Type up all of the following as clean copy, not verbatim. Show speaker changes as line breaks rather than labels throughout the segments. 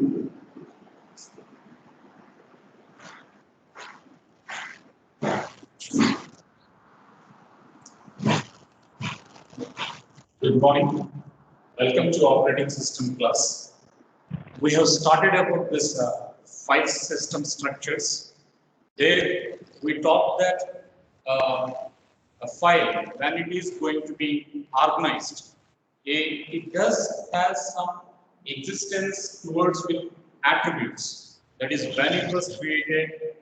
Good morning. Welcome to operating system class. We have started about this file system structures. There we talked that a file, when it is going to be organized, it does have some existence towards with attributes. That is, when it was created,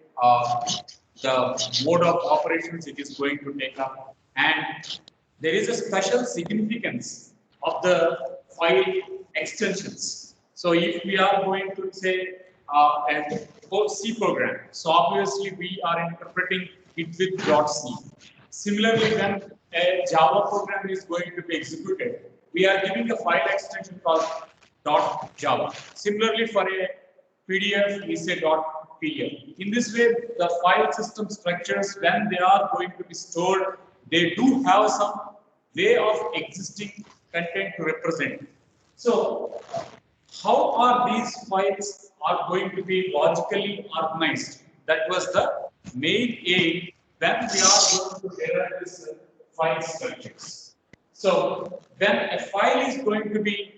the mode of operations it is going to take up, and there is a special significance of the file extensions. So if we are going to say a C program, so obviously we are interpreting it with .c. Similarly, when a Java program is going to be executed, we are giving a file extension called .java. Similarly, for a PDF, we say .pdf. In this way, the file system structures, when they are going to be stored, they do have some way of existing content to represent. So, how are these files are going to be logically organized? That was the main aim when we are going to derive this file structures. So, when a file is going to be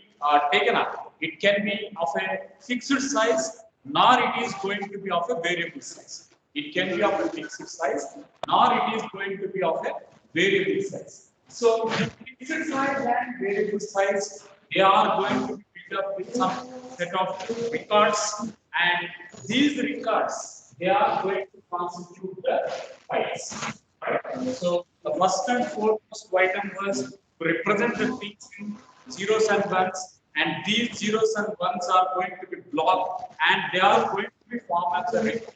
taken up, it can be of a fixed size, nor it is going to be of a variable size. It can be of a fixed size, nor it is going to be of a variable size. So, fixed size and variable size, they are going to be built up with some set of records, and these records, they are going to constitute the files. Right? So, the first and foremost item was to represent the things in zeros and ones, and these zeros and ones are going to be blocked, and they are going to be formed as a record.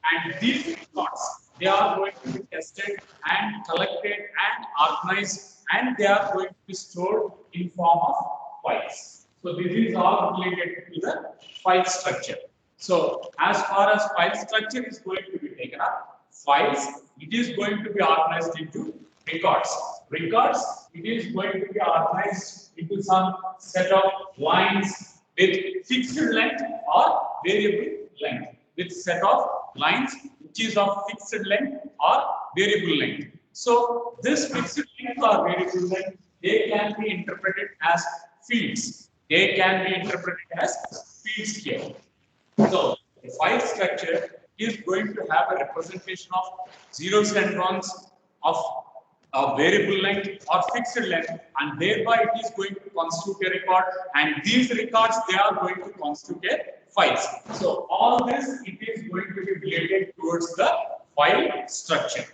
And these records, they are going to be tested and collected and organized, and they are going to be stored in form of files. So this is all related to the file structure. So as far as file structure is going to be taken up, files, it is going to be organized into records. Records, it is going to be organized into some set of lines with fixed length or variable length, with set of lines which is of fixed length or variable length. So this fixed length or variable length, they can be interpreted as fields. They can be interpreted as fields here. So the file structure is going to have a representation of zeros and ones of a variable length or fixed length, and thereby it is going to constitute a record, and these records, they are going to constitute a files. So all this, it is going to be related towards the file structure.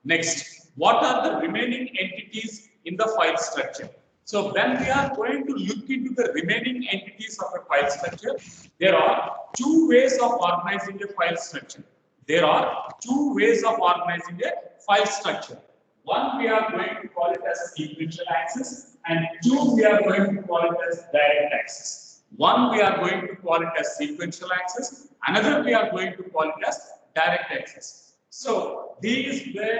Next, what are the remaining entities in the file structure? So when we are going to look into the remaining entities of a file structure, there are two ways of organizing a file structure. There are two ways of organizing a file structure. One, we are going to call it as sequential access, and two, we are going to call it as direct access. One, we are going to call it as sequential access. Another, we are going to call it as direct access. So these were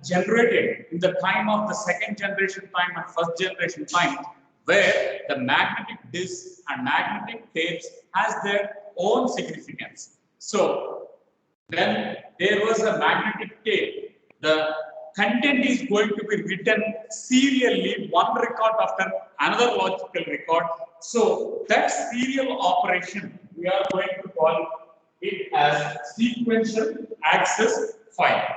generated in the time of the second generation time and first generation time, where the magnetic disc and magnetic tapes has their own significance. So when there was a magnetic tape, the content is going to be written serially, one record after another logical record. So that serial operation, we are going to call it as sequential access file.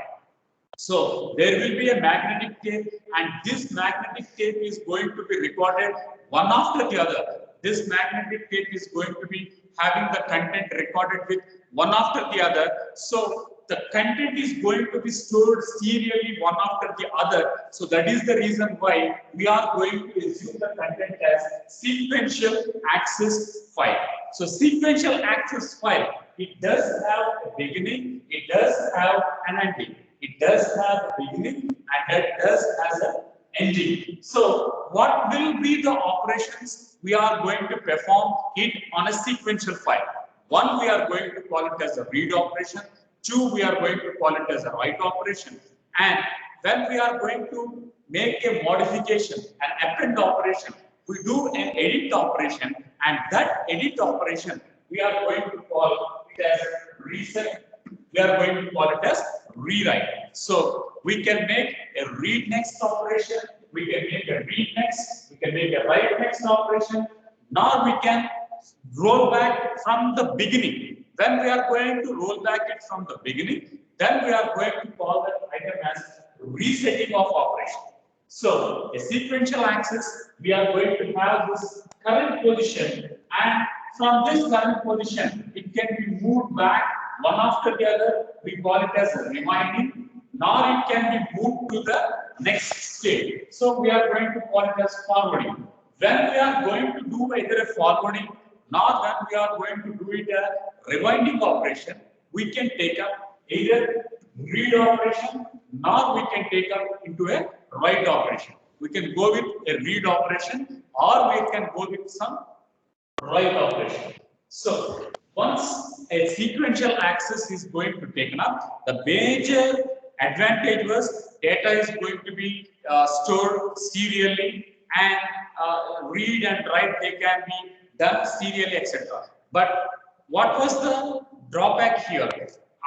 So there will be a magnetic tape, and this magnetic tape is going to be recorded one after the other. This magnetic tape is going to be having the content recorded with one after the other. So the content is going to be stored serially one after the other. So that is the reason why we are going to assume the content as sequential access file. So sequential access file, it does have a beginning, it does have an ending. It does have a beginning and it does has an ending. So what will be the operations we are going to perform it on a sequential file? One, we are going to call it as a read operation. Two, we are going to call it as a write operation. And when we are going to make a modification, an append operation, we do an edit operation, and that edit operation, we are going to call it as reset. We are going to call it as rewrite. So we can make a read next operation, we can make a read next, we can make a write next operation. Now we can roll back from the beginning. When we are going to roll back it from the beginning, then we are going to call that item as resetting of operation. So a sequential access, we are going to have this current position, and from this current position, it can be moved back one after the other. We call it as rewinding. Now it can be moved to the next state. So we are going to call it as forwarding. When we are going to do either a forwarding, now when we are going to do it a rewinding operation, we can take up either read operation, nor we can take up into a write operation. We can go with a read operation, or we can go with some write operation. So once a sequential access is going to taken up, the major advantage was data is going to be stored serially, and read and write, they can be done serially, etc. But what was the drawback here?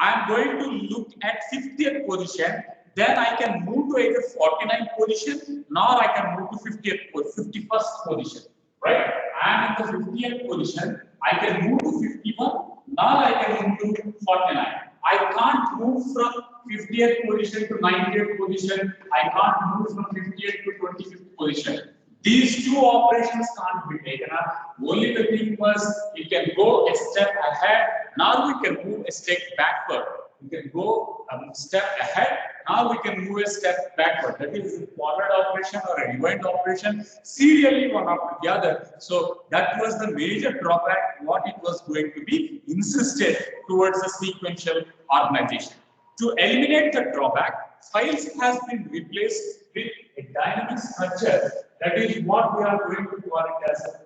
I am going to look at 50th position, then I can move to either 49th position, nor I can move to 51st position, right? I am in the 50th position, I can move to 51, nor I can move to 49. I can't move from 50th position to 90th position. I can't move from 50th to 25th position. These two operations can't be taken up. Only the thing was, you can go a step ahead. Now we can move a step backward. We can go a step ahead. Now we can move a step backward. That is a forward operation or a rewind operation, serially one after the other. So that was the major drawback, what it was going to be insisted towards the sequential organization. To eliminate the drawback, files has been replaced with a dynamic structure. That is what we are going to call it as a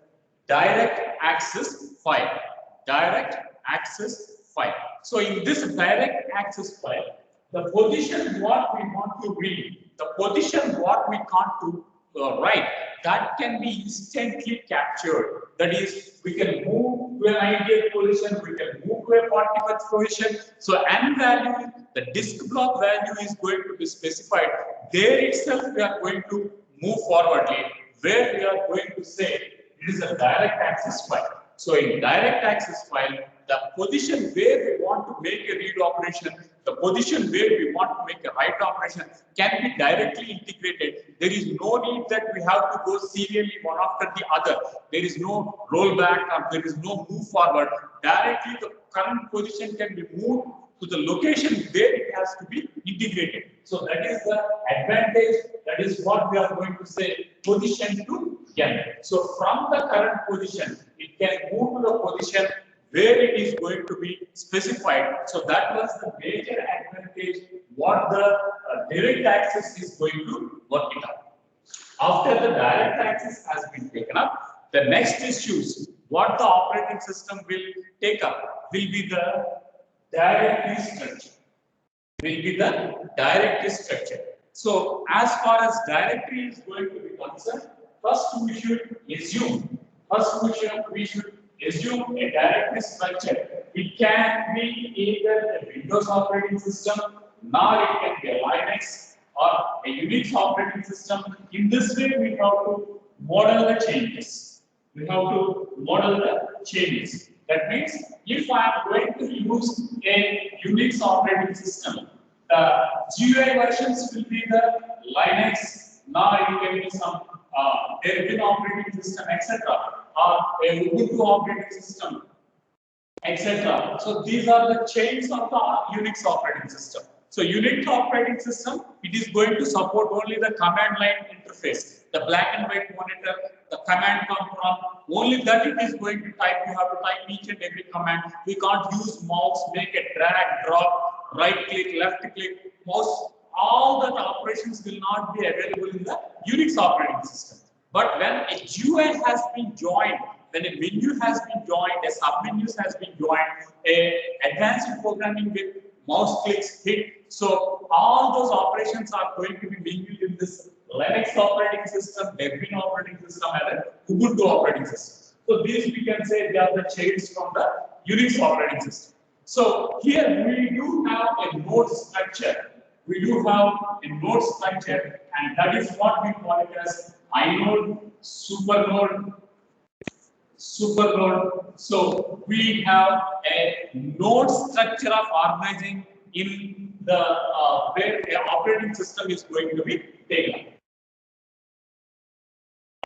direct access file. Direct access file. So in this direct access file, the position what we want to read, the position what we can't to write, that can be instantly captured. That is, we can move to an 90th position, we can move to a 45th position. So n value, the disk block value is going to be specified. There itself we are going to move forwardly, where we are going to say it is a direct access file. So in direct access file, the position where we want to make a read operation, the position where we want to make a write operation can be directly integrated. There is no need that we have to go serially one after the other. There is no rollback or there is no move forward. Directly the current position can be moved to the location where it has to be integrated. So that is the advantage. That is what we are going to say position to n. So from the current position, it can move to the position where it is going to be specified. So that was the major advantage what the direct access is going to work it out. After the direct access has been taken up, the next issues what the operating system will take up will be the directory structure. So as far as directory is going to be concerned, first we should assume a directory structure. It can be either a Windows operating system, nor it can be a Linux or a Unix operating system. In this way, we have to model the changes. That means if I am going to use a Unix operating system, the GUI versions will be the Linux, now it can be some Debian operating system, etc., or a Ubuntu operating system, etc. So these are the chains of the Unix operating system. So Unix operating system, it is going to support only the command line interface, the black and white monitor, the command come from, only that it is going to type. You have to type each and every command. We can't use mouse, make a drag, drop, right click, left click, mouse. All that operations will not be available in the Unix operating system. But when a GUI has been joined, when a menu has been joined, a submenus has been joined, a advanced programming with mouse clicks hit. So all those operations are going to be being used in this Linux operating system, Debian operating system, and Ubuntu operating system. So these we can say they are the chains from the Unix operating system. So here we do have a node structure. We do have a node structure, and that is what we call it as inode, supernode, supernode. So we have a node structure of organizing in the where the operating system is going to be taken.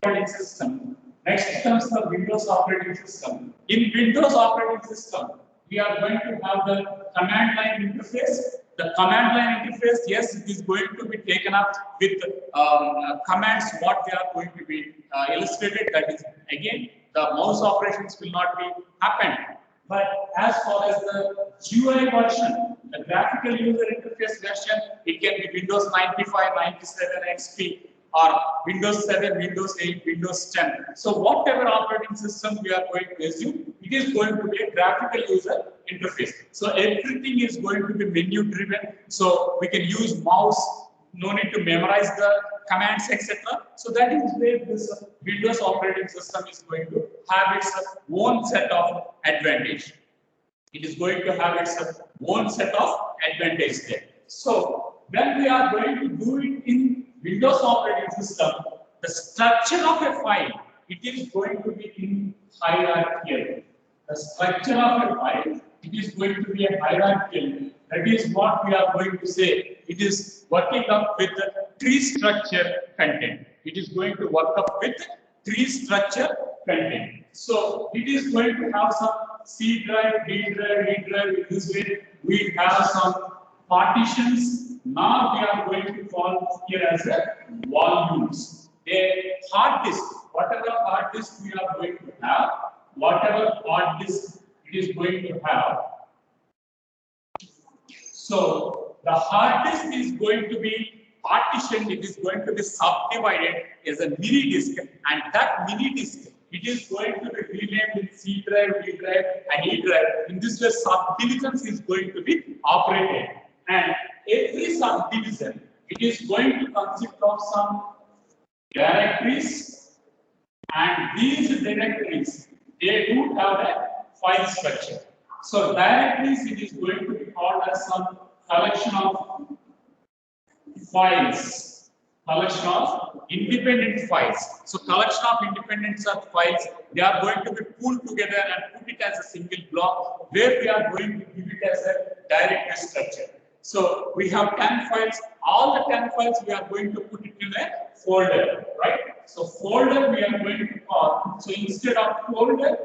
Operating system. Next comes the Windows operating system. In Windows operating system, we are going to have the command line interface. The command line interface, yes, it is going to be taken up with commands what they are going to be illustrated. That is, again, the mouse operations will not be happened. But as far as the GUI version, the graphical user interface version, it can be Windows 95, 97, XP, or Windows 7, Windows 8, Windows 10. So whatever operating system we are going to assume, it is going to be a graphical user interface. So everything is going to be menu driven. So we can use mouse, no need to memorize the commands, etc. So that is where this Windows operating system is going to have its own set of advantage. It is going to have its own set of advantage there. So when we are going to do it in Windows operating system, the structure of a file, it is going to be in hierarchical. The structure of a file, it is going to be a hierarchical. That is what we are going to say. It is working up with the tree structure content. It is going to work up with tree structure content. So it is going to have some C drive, D drive, E drive. In this way, we have some partitions. Now we are going to call here as a volumes. A hard disk, whatever hard disk we are going to have, whatever hard disk it is going to have. So the hard disk is going to be partitioned, it is going to be subdivided as a mini disk, and that mini disk, it is going to be renamed in C drive, D drive, and E drive. In this way, subdivisions is going to be operated. And every subdivision, it is going to consist of some directories, and these directories, they do have a file structure. So directories, it is going to be called as some collection of files, collection of independent files. So collection of independent files, they are going to be pulled together and put it as a single block, where we are going to give it as a directory structure. So we have 10 files. All the 10 files we are going to put it in a folder, right? So folder we are going to call. So instead of folder,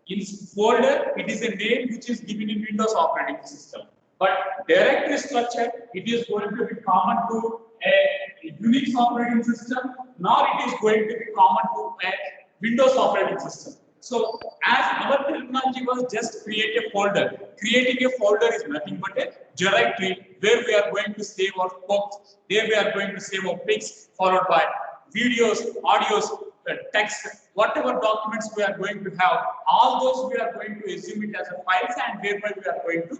in folder it is a name which is given in Windows operating system. But directory structure, it is going to be common to a Unix operating system, nor it is going to be common to a Windows operating system. So as our terminology was just create a folder. Creating a folder is nothing but a directory where we are going to save our books, there we are going to save our pics, followed by videos, audios, text, whatever documents we are going to have, all those we are going to assume it as a files, and thereby we are going to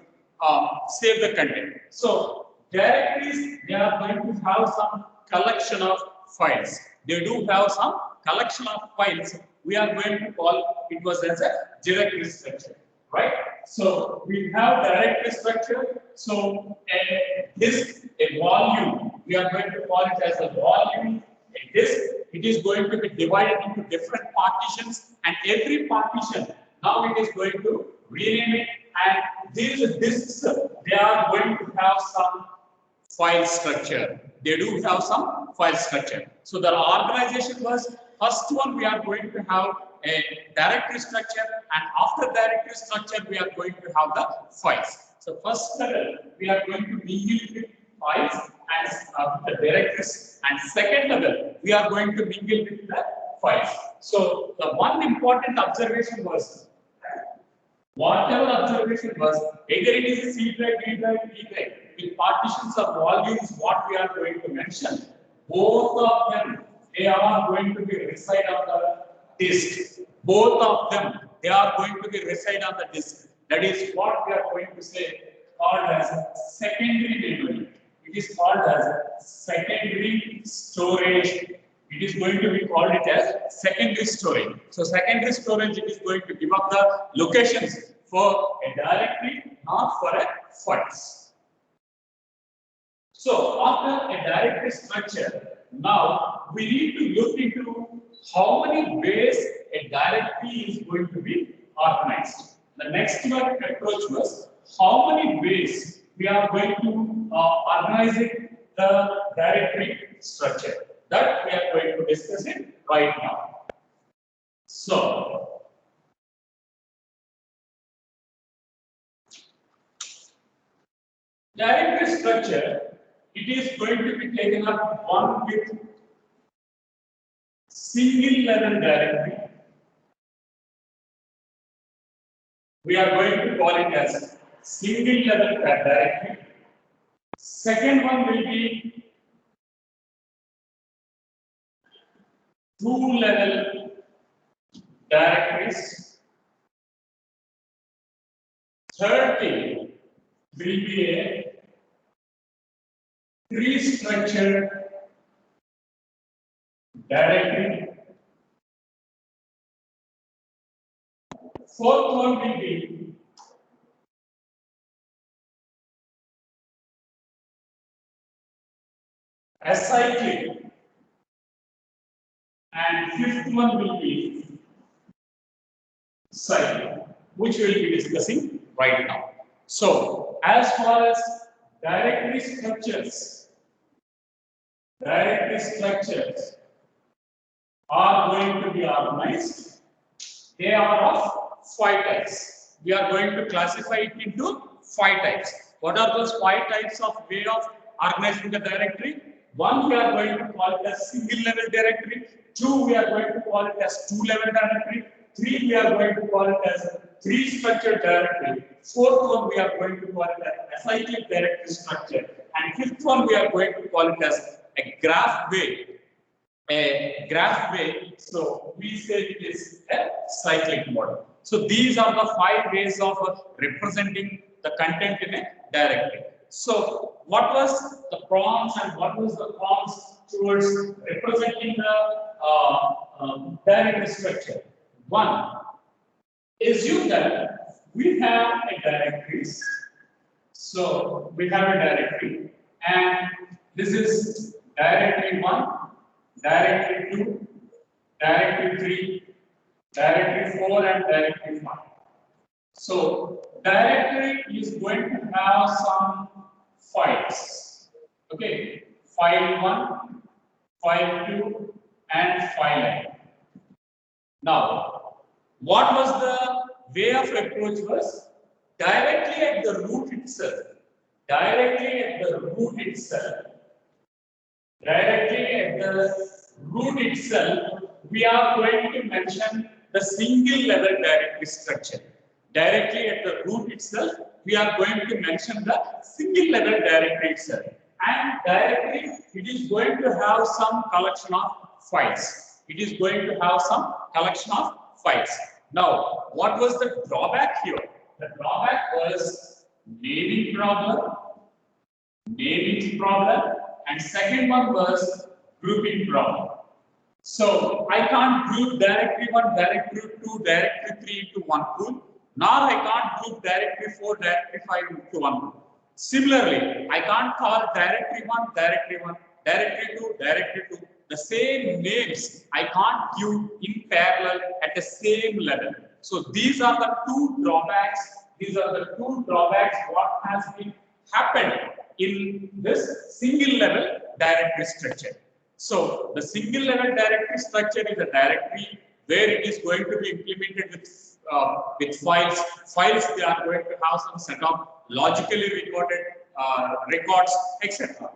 save the content. So directories, they are going to have some collection of files. They do have some collection of files. We are going to call it was as a directory structure, right? So we have directory structure. So a disk, a volume, we are going to call it as a volume. A disk, it is going to be divided into different partitions, and every partition now it is going to rename it, and these disks, they are going to have some file structure. They do have some file structure. So the organization was, first one we are going to have a directory structure, and after directory structure we are going to have the files. So first level we are going to mingle with files and the directories, and second level we are going to mingle with the files. So the one important observation was, whatever observation was, either it is a C drive, D drive, E drive, with partitions of volumes, what we are going to mention, both of them, they are going to be reside on the disk. Both of them, they are going to be reside on the disk. That is what we are going to say called as secondary memory. It is called as secondary storage. It is going to be called it as secondary storage. So secondary storage, it is going to give up the locations for a directory, not for a files. So after a directory structure, now we need to look into how many ways a directory is going to be organized. The next one approach was how many ways we are going to organize the directory structure. That we are going to discuss it right now. So directory structure, it is going to be taken up one with single level directory. We are going to call it as single level directory. Second one will be two level directories. Third thing will be a tree structured directory. Fourth one will be acyclic, and fifth one will be cyclic, which we will be discussing right now. So, as far as directory structures are going to be organized. They are of 5 types. We are going to classify it into 5 types. What are those 5 types of way of organizing the directory? One, we are going to call it as single level directory. Two, we are going to call it as two level directory. Three, we are going to call it as tree structured directory. Fourth one, we are going to call it as acyclic directory structure. And fifth one, we are going to call it as a graph way. So we say it is a cyclic model. So these are the 5 ways of representing the content in a directory. So what was the pros and what was the cons towards representing the directory structure? One, assume that we have a directories. So we have a directory, and this is directory 1, directory 2, directory 3, directory 4, and directory 5. So directory is going to have some files. Okay, file 1, file 2, and file n. Now, what was the way of approach was directly at the root itself. Directly at the root itself, we are going to mention the single level directory structure. Directly at the root itself, we are going to mention the single level directory itself. And directly, it is going to have some collection of files. Now, what was the drawback here? The drawback was naming problem, and second one was grouping problem. So I can't group directory 1, directory 2, directory 3 into one pool, nor I can't group directory 4, directory 5 into one pool. Similarly, I can't call directory 1, directory 2, directory 2. The same names I can't give in parallel at the same level. So these are the two drawbacks. What has been happened in this single level directory structure. So the single level directory structure is a directory where it is going to be implemented with files. Files, they are going to have some set of logically recorded records, etc.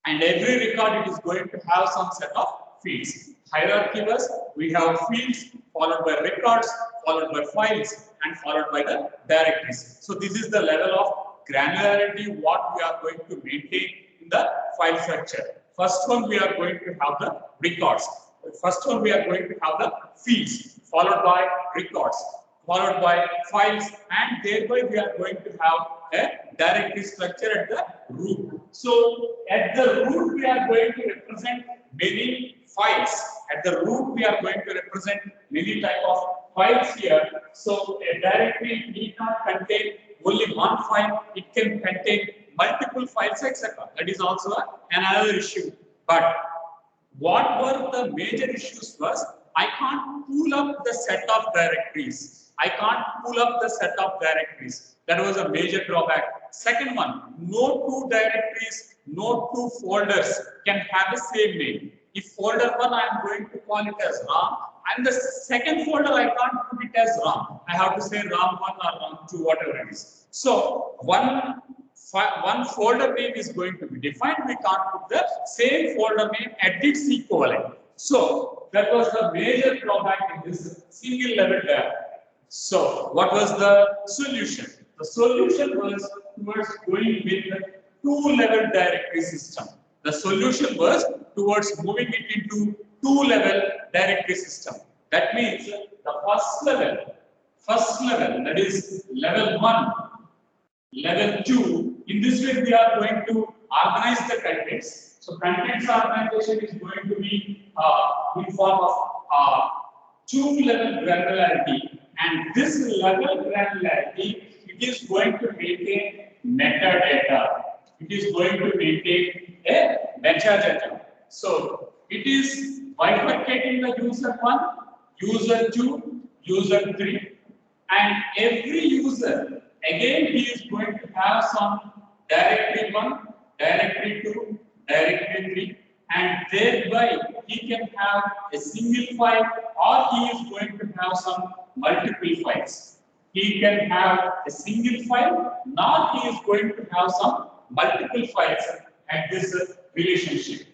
And every record, it is going to have some set of fields. Hierarchy was, we have fields followed by records, followed by files, and followed by the directories. So this is the level of granularity what we are going to maintain in the file structure. First one, we are going to have the records. First one, we are going to have the fields, followed by records, followed by files, and thereby we are going to have a directory structure at the root. So at the root, we are going to represent many files. At the root, we are going to represent many type of files here. So a directory need not contain only one file, it can contain multiple files, etc. That is also another issue. But what were the major issues was I can't pull up the set of directories. I can't pull up the set of directories. That was a major drawback. Second one, no two directories, no two folders can have the same name. If folder 1 I am going to call it as RAM, and the second folder I can't put it as RAM. I have to say RAM 1 or RAM 2, whatever it is. So one folder name is going to be defined. We can't put the same folder name at its equivalent. So that was the major drawback in this single level diagram. So what was the solution? The solution was towards going with the two-level directory system. The solution was towards moving it into two-level directory system. That means the first level, that is level 1, level 2. In this way, we are going to organize the contents. So contents organization is going to be in form of two-level granularity, and this level granularity, it is going to maintain metadata. It is going to maintain a metadata. So it is bifurcating the user 1, user 2, user 3, and every user, again, he is going to have some directory 1, directory 2, directory 3, and thereby he can have a single file, or he is going to have some multiple files. He can have a single file, not he is going to have some multiple files at this relationship,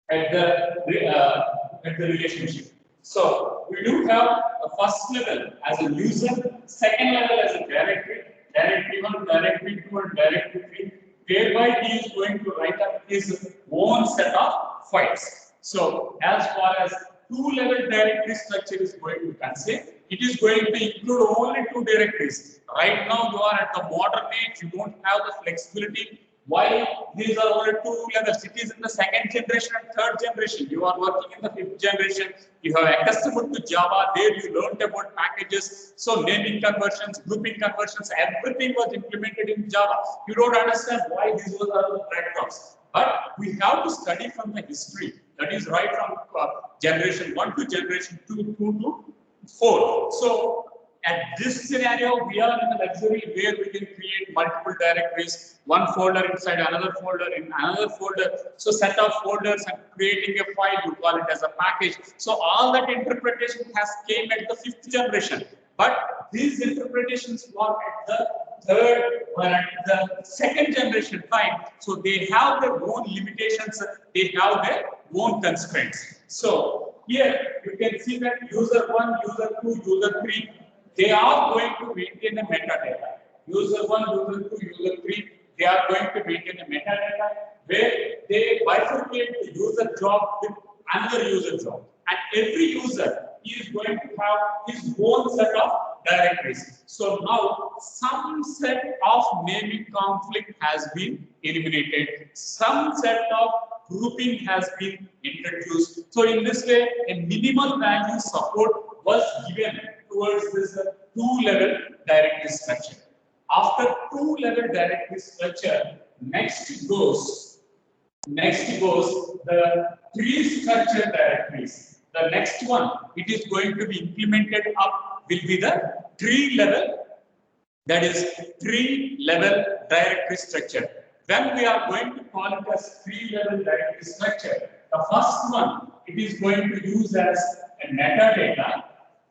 at the relationship. So we do have a first level as a user, second level as a directory, directory 1, directory 2, and directory 3. Thereby he is going to write up his own set of files. So as far as two-level directory structure is going to concern, it is going to include only two directories. Right now you are at the modern age, you don't have the flexibility. Why these are only two levels? It is in the second generation and third generation. You are working in the fifth generation. You have accustomed to Java. There you learned about packages. So naming conversions, grouping conversions, everything was implemented in Java. You don't understand why these were the breadcrumbs. But we have to study from the history. That is right from generation 1 to generation 2 to 4. So at this scenario, we are in a luxury where we can create multiple directories, one folder inside another folder, in another folder. So set of folders and creating a file, you call it as a package. So all that interpretation has came at the fifth generation. But these interpretations were at the third or at the second generation time. So they have their own limitations, they have their own constraints. So here you can see that user 1, user 2, user 3, they are going to maintain a metadata. User 1, user 2, user 3, they are going to maintain a metadata where they bifurcate the user job with another user job. And every user is going to have his own set of directories. So now some set of naming conflict has been eliminated. Some set of grouping has been introduced. So in this way, a minimal value support was given towards this two-level directory structure. After two-level directory structure, next goes the tree-structured directories. The next one, it is going to be implemented up will be the tree-level, that is tree-level directory structure. When we are going to call it as tree-level directory structure, the first one, it is going to use as a metadata.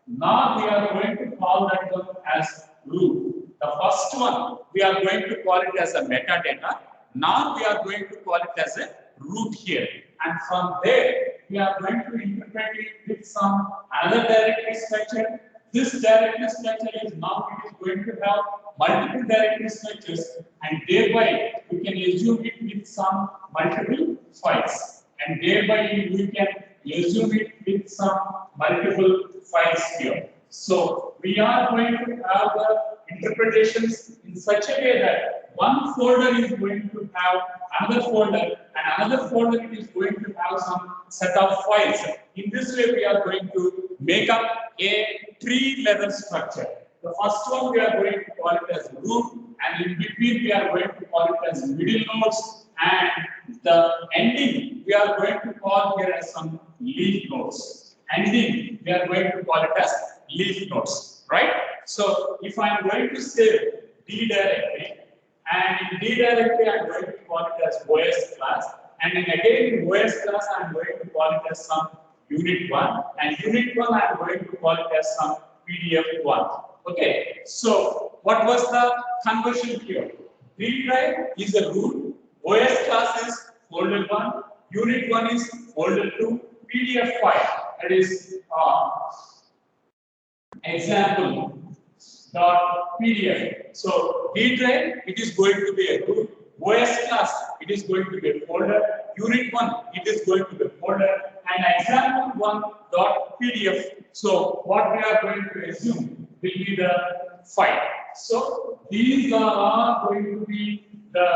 Now we are going to call that one as root. The first one, we are going to call it as a metadata. Now we are going to call it as a root here. And from there, we are going to interpret it with some another directory structure. This directory structure is now it is going to have multiple directory structures, and thereby we can assume it with some multiple files. And thereby we can assume it with some multiple files here. So we are going to have the interpretations in such a way that one folder is going to have another folder, and another folder is going to have some set of files. In this way, we are going to make up a tree level structure. The first one we are going to call it as root, and in between we are going to call it as middle nodes, and the ending we are going to call here as some leaf nodes. Ending we are going to call it as leaf nodes, right? So if I am going to say D directory, and in D directory I am going to call it as OS class, and then again in OS class I am going to call it as some unit 1, and unit 1 I am going to call it as some PDF1. Okay, so what was the conversion here? D drive is a root, OS class is folder 1, unit 1 is folder 2, PDF file, that is example dot PDF. So D drive, it is going to be a root, OS class, it is going to be a folder, unit 1, it is going to be a folder, and example 1 dot PDF. So what we are going to assume will be the file. So these are going to be the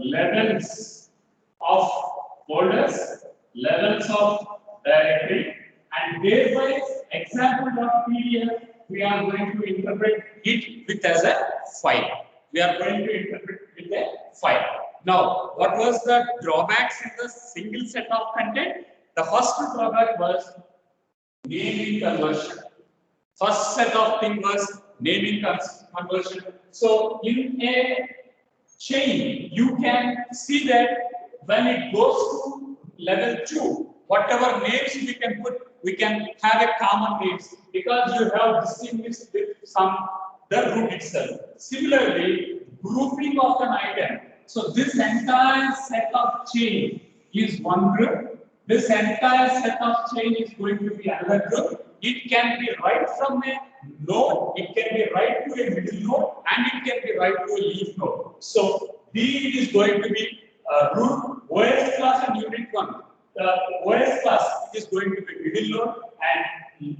levels of folders, levels of directory, and thereby example.pdf we are going to interpret it with as a file. We are going to interpret it with a file. Now, what was the drawbacks in the single set of content? The first drawback was naming conversion. First set of thing was naming conversion. So in a chain, you can see that when it goes to level 2, whatever names we can put, we can have a common names because you have distinguished with some the root itself. Similarly, grouping of an item. So this entire set of chain is one group. This entire set of chain is going to be another group. It can be right from a node, it can be right to a middle node, and it can be right to a leaf node. So D is going to be root, OS class, and unit 1. The OS class is going to be middle node, and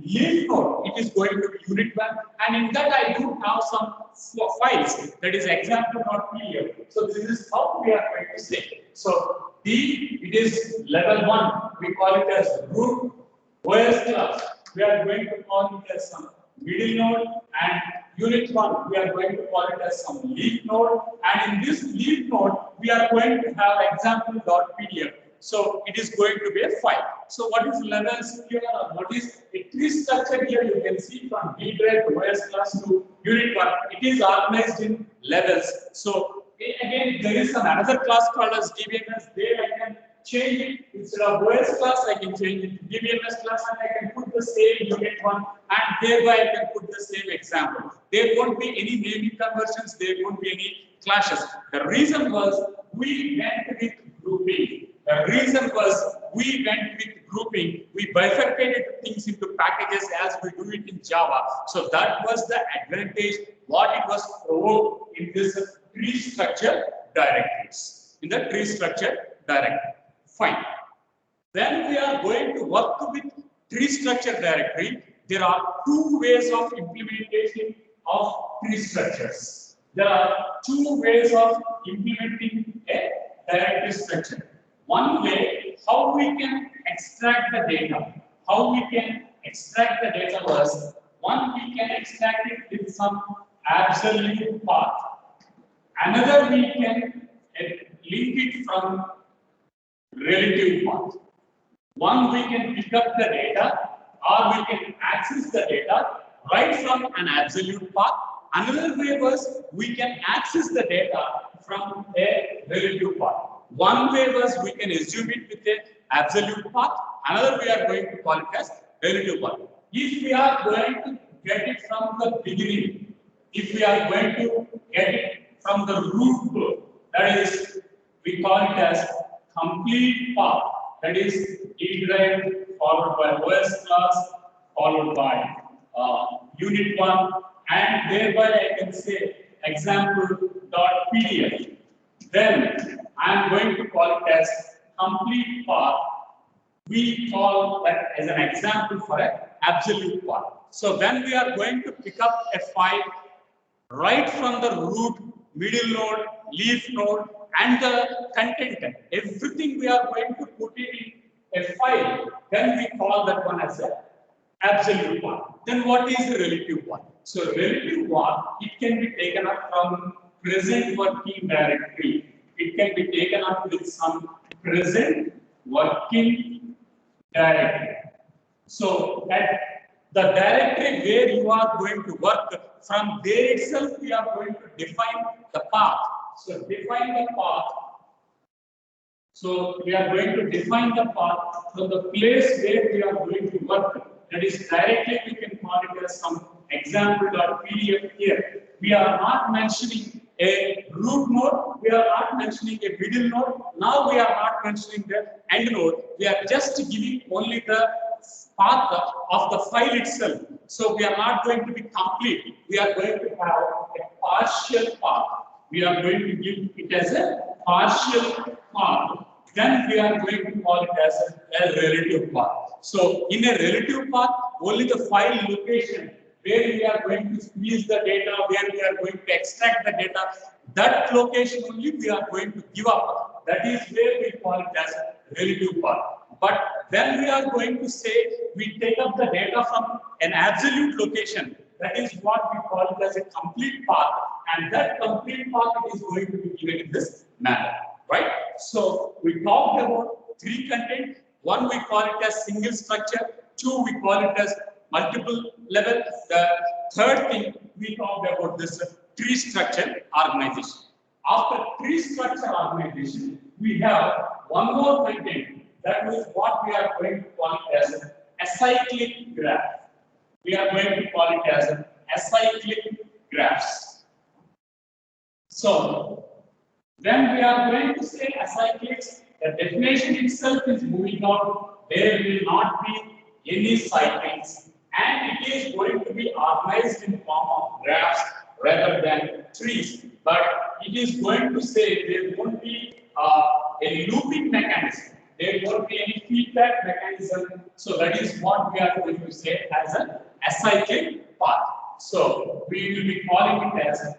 leaf node it is going to be unit 1. And in that I do have some files, that is example.pdf. So this is how we are going to say. So D, it is level 1, we call it as root, OS class, we are going to call it as some middle node, and unit 1, we are going to call it as some leaf node, and in this leaf node, we are going to have example.pdf. So it is going to be a file. So what is levels here, or what is a tree structure here? You can see from D drive to OS class to unit 1, it is organized in levels. So again, there is another class called as DBMS. There I can change it instead of OS class, I can change it to DBMS class, and I can put the same unit 1, and thereby I can put the same example. There won't be any naming conversions, there won't be any clashes. The reason was we went with grouping. The reason was we went with grouping. We bifurcated things into packages as we do it in Java. So that was the advantage what it was provoked in this tree structure directories. In the tree structure directory. Fine. Then we are going to work with tree structure directory. There are two ways of implementation of tree structures. There are two ways of implementing a directory structure. One way, how we can extract the data. How we can extract the data was, one, we can extract it with some absolute path. Another, we can link it from relative path. One, we can pick up the data, or we can access the data right from an absolute path. Another way was we can access the data from a relative path. One way was we can assume it with an absolute path. Another we are going to call it as relative path. If we are going to get it from the beginning, if we are going to get it from the root, that is, we call it as complete path. That is D drive followed by OS class followed by unit 1, and thereby I can say example.pdf. Then I am going to call it as complete path. We call that as an example for an absolute path. So when we are going to pick up a file right from the root, middle node, leaf node, and the content, everything we are going to put it in a file, then we call that one as an absolute one. Then what is the relative one? So relative one, it can be taken up from present working directory. It can be taken up with some present working directory. So at the directory where you are going to work, from there itself we are going to define the path. So define the path. So we are going to define the path from the place where we are going to work. That is directly we can call it as some example.pdf here. We are not mentioning a root node, we are not mentioning a middle node, now we are not mentioning the end node, we are just giving only the path of the file itself. So we are not going to be complete, we are going to have a partial path. We are going to give it as a partial path. Then we are going to call it as a relative path. So in a relative path, only the file location where we are going to squeeze the data, where we are going to extract the data, that location only we are going to give up. That is where we call it as a relative path. But when we are going to say we take up the data from an absolute location, that is what we call it as a complete path, and that complete path is going to be given in this manner, right? So we talked about three content. One we call it as single structure. Two we call it as multiple level. The third thing we talked about this tree structure organization. After tree structure organization, we have one more content. That is what we are going to call it as an acyclic graph. We are going to call it as an acyclic graphs. So when we are going to say acyclics, the definition itself is moving out. There will not be any cycles, and it is going to be organized in form of graphs rather than trees. But it is going to say there won't be a looping mechanism. There won't be any feedback mechanism. So that is what we are going to say as an acyclic path. So we will be calling it as an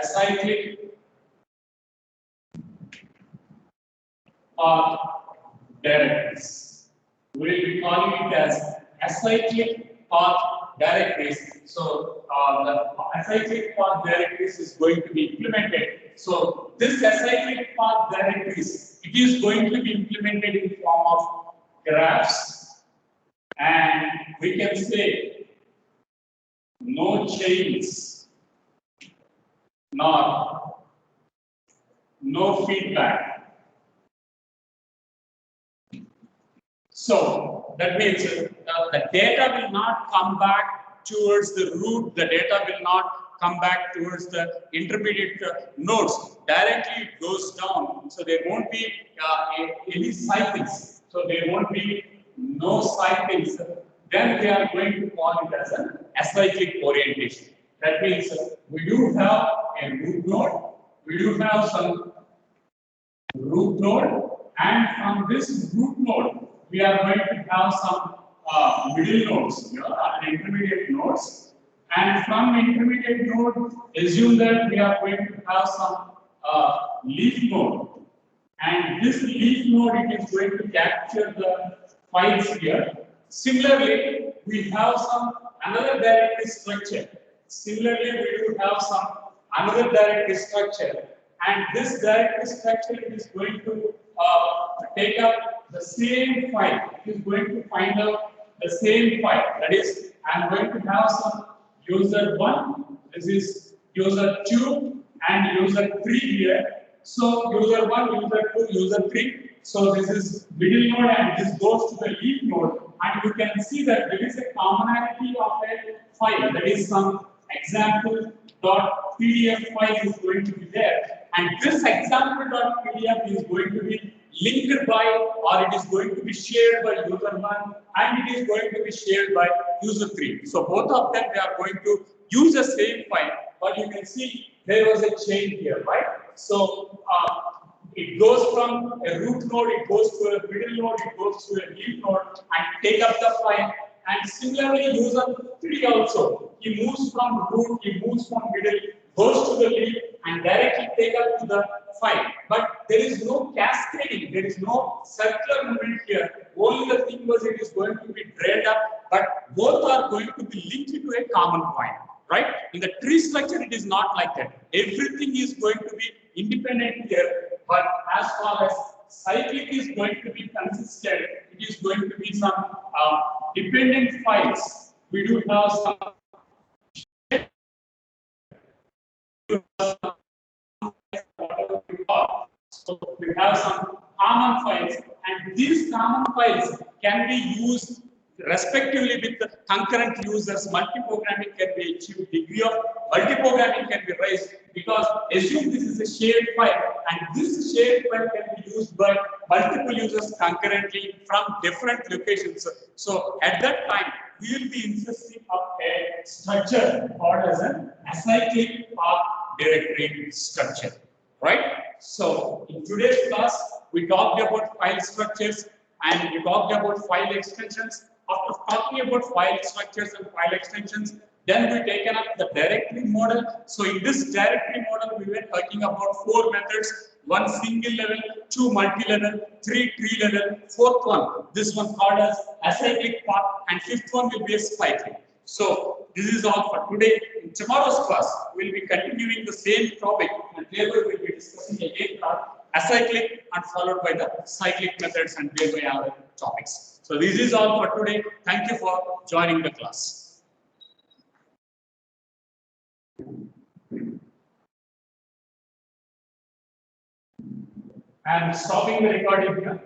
acyclic path directories. We will be calling it as acyclic path directories. So the acyclic path directories is going to be implemented. So this acyclic path directories, it is going to be implemented in form of graphs, and we can say no chains nor no feedback. So that means the data will not come back towards the root, the data will not come back towards the intermediate nodes. Directly it goes down. So there won't be any cycles. So there won't be no cycles. Then we are going to call it as an acyclic orientation. That means we do have a root node, we do have some root node, and from this root node, we are going to have some middle nodes, and intermediate nodes. And from intermediate node, assume that we are going to have some leaf node. And this leaf node, it is going to capture the files here. Similarly, we have some another directory structure. Similarly, we do have some another directory structure. And this directory structure is going to take up the same file. It is going to find out the same file. That is, I am going to have some user 1, this is user 2, and user 3 here. So user 1, user 2, user 3. So this is middle node, and this goes to the leaf node. And you can see that there is a commonality of a file. That is some example.pdf file is going to be there. And this example.pdf is going to be linked by, or it is going to be shared by user 1, and it is going to be shared by user 3. So both of them, they are going to use the same file, but you can see there was a change here, right? So it goes from a root node, it goes to a middle node, it goes to a leaf node, and take up the file. And similarly, user 3 also, he moves from root, he moves from middle, goes to the leaf, and directly take up to the file. But there is no cascading, there is no circular movement here. Only the thing was it is going to be dragged up, but both are going to be linked to a common point, right? In the tree structure, it is not like that. Everything is going to be independent here, but as far as cyclic is going to be consistent, it is going to be some dependent files. We do have some so we have some common files, and these common files can be used respectively with the concurrent users. Multi-programming can be achieved, degree of multi-programming can be raised, because assume this is a shared file, and this shared file can be used by multiple users concurrently from different locations. So at that time, we will be insisting of a structure called as an acyclic path directory structure. Right? So in today's class, we talked about file structures and we talked about file extensions. After talking about file structures and file extensions, then we taken up the directory model. So in this directory model, we were talking about 4 methods: 1 single level, 2 multi-level, 3 tree level, 4th one, this one called as acyclic path, and 5th one will be a cyclic. So this is all for today. In tomorrow's class, we will be continuing the same topic, and there we will be discussing again acyclic and followed by the cyclic methods and thereby other topics. So this is all for today. Thank you for joining the class. And stopping the recording here.